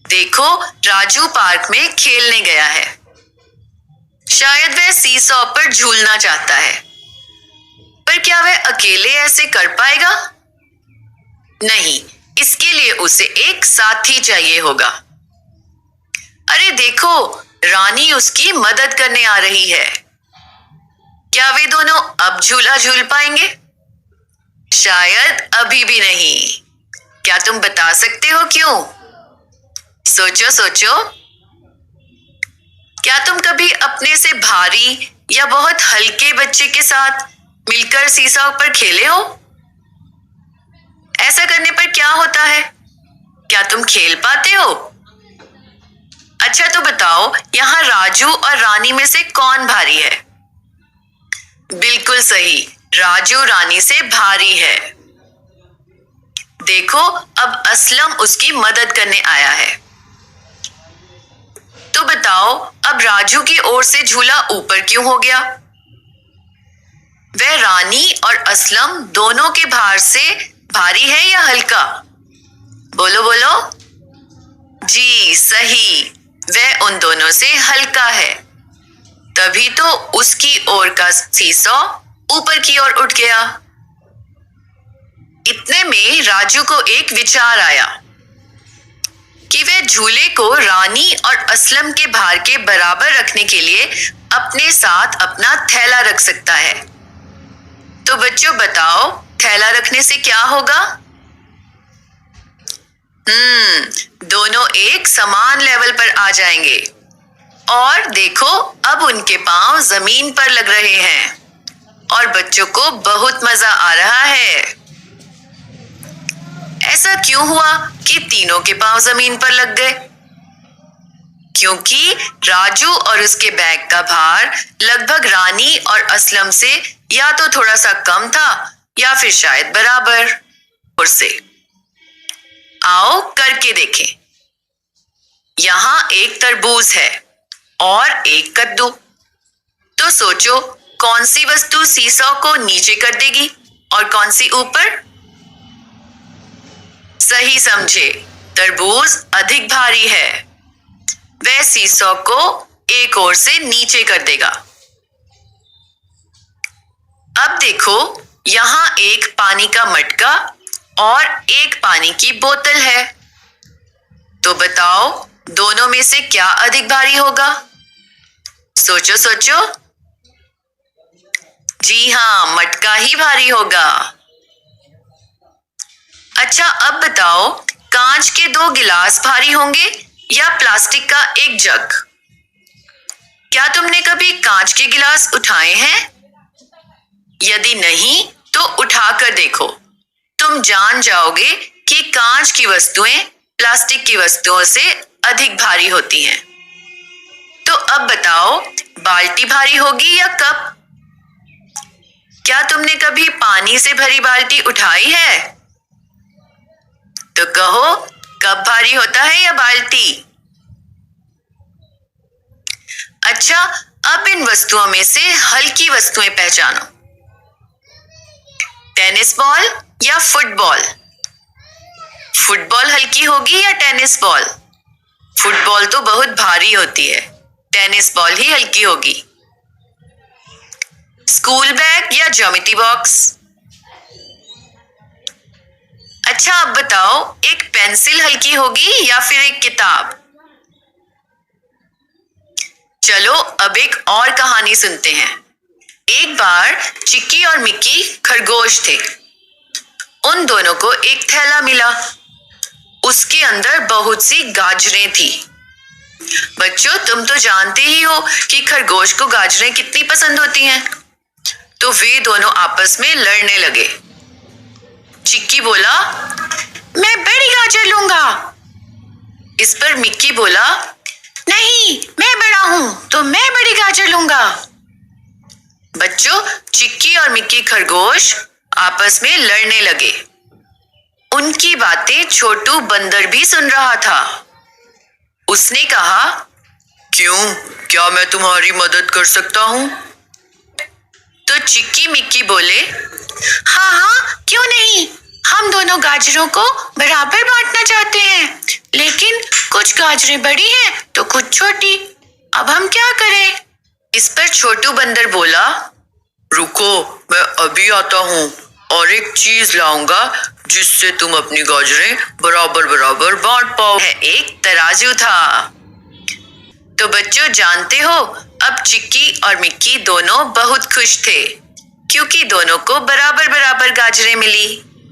देखो, राजू पार्क में खेलने गया है। शायद वह सीसॉ पर झूलना चाहता है, पर क्या वह अकेले ऐसे कर पाएगा? नहीं, इसके लिए उसे एक साथी चाहिए होगा। अरे देखो, रानी उसकी मदद करने आ रही है। क्या वे दोनों अब झूला झूल पाएंगे? शायद अभी भी नहीं। क्या तुम बता सकते हो क्यों? सोचो सोचो। क्या तुम कभी अपने से भारी या बहुत हल्के बच्चे के साथ मिलकर सीसॉ पर खेले हो? ऐसा करने पर क्या होता है? क्या तुम खेल पाते हो? अच्छा, तो बताओ, यहाँ राजू और रानी में से कौन भारी है? बिल्कुल सही, राजू रानी से भारी है। देखो, अब असलम उसकी मदद करने आया है। तो बताओ, अब राजू की ओर से झूला ऊपर क्यों हो गया? वह रानी और असलम दोनों के भार से भारी है या हल्का? बोलो बोलो। जी सही, वह उन दोनों से हल्का है। तभी तो उसकी ओर का सीसॉ ऊपर की ओर उठ गया। इतने में राजू को एक विचार आया कि वह झूले को रानी और असलम के भार के बराबर रखने के लिए अपने साथ अपना थैला रख सकता है। तो बच्चों बताओ, थैला रखने से क्या होगा? दोनों एक समान लेवल पर आ जाएंगे। और देखो, अब उनके पांव जमीन पर लग रहे हैं और बच्चों को बहुत मजा आ रहा है। ऐसा क्यों हुआ कि तीनों के पांव जमीन पर लग गए? क्योंकि राजू और उसके बैग का भार लगभग रानी और असलम से या तो थोड़ा सा कम था या फिर शायद बराबर। और से आओ करके देखें। यहां एक तरबूज है और एक कद्दू। तो सोचो, कौन सी वस्तु सीसॉ को नीचे कर देगी और कौन सी ऊपर? सही समझे, तरबूज अधिक भारी है। वह सीसॉ को एक ओर से नीचे कर देगा। अब देखो, यहां एक पानी का मटका और एक पानी की बोतल है। तो बताओ, दोनों में से क्या अधिक भारी होगा? सोचो सोचो। जी हाँ, मटका ही भारी होगा। अच्छा, अब बताओ, कांच के 2 गिलास भारी होंगे या प्लास्टिक का एक जग? क्या तुमने कभी कांच के गिलास उठाए हैं? यदि नहीं, तो उठाकर देखो। तुम जान जाओगे कि कांच की वस्तुएं प्लास्टिक की वस्तुओं से अधिक भारी होती हैं। तो अब बताओ, बाल्टी भारी होगी या कप? क्या तुमने कभी पानी से भरी बाल्टी उठाई है? तो कहो, कप भारी होता है या बाल्टी? अच्छा, अब इन वस्तुओं में से हल्की वस्तुएं पहचानो। टेनिस बॉल या फुटबॉल? फुटबॉल हल्की होगी या टेनिस बॉल? फुटबॉल तो बहुत भारी होती है, टेनिस बॉल ही हल्की होगी। स्कूल बैग या ज्योमेट्री बॉक्स? अच्छा, अब बताओ, एक पेंसिल हल्की होगी या फिर एक किताब? चलो, अब एक और कहानी सुनते हैं। एक बार चिक्की और मिक्की खरगोश थे। उन दोनों को एक थैला मिला। उसके अंदर बहुत सी गाजरें थी। बच्चों, तुम तो जानते ही हो कि खरगोश को गाजरें कितनी पसंद होती हैं। तो वे दोनों आपस में लड़ने लगे। चिक्की बोला, मैं बड़ी गाजर लूंगा। इस पर मिक्की बोला, नहीं, मैं बड़ा हूं तो मैं बड़ी गाजर लूंगा। बच्चों, चिक्की और मिक्की खरगोश आपस में लड़ने लगे। उनकी बातें छोटू बंदर भी सुन रहा था। उसने कहा, क्यों, क्या मैं तुम्हारी मदद कर सकता हूं? तो चिक्की मिक्की बोले, हाँ हाँ, क्यों नहीं, हम दोनों गाजरों को बराबर बांटना चाहते हैं, लेकिन कुछ गाजरें बड़ी हैं तो कुछ छोटी, अब हम क्या करें? इस पर छोटू बंदर बोला, रुको, मैं अभी आता हूँ और एक चीज लाऊंगा जिससे तुम अपनी गाजरें बराबर बराबर बांट पाओ। यह एक तराजू था। तो बच्चों, जानते हो, अब चिक्की और मिक्की दोनों बहुत खुश थे क्योंकि दोनों को बराबर बराबर गाजरें मिली।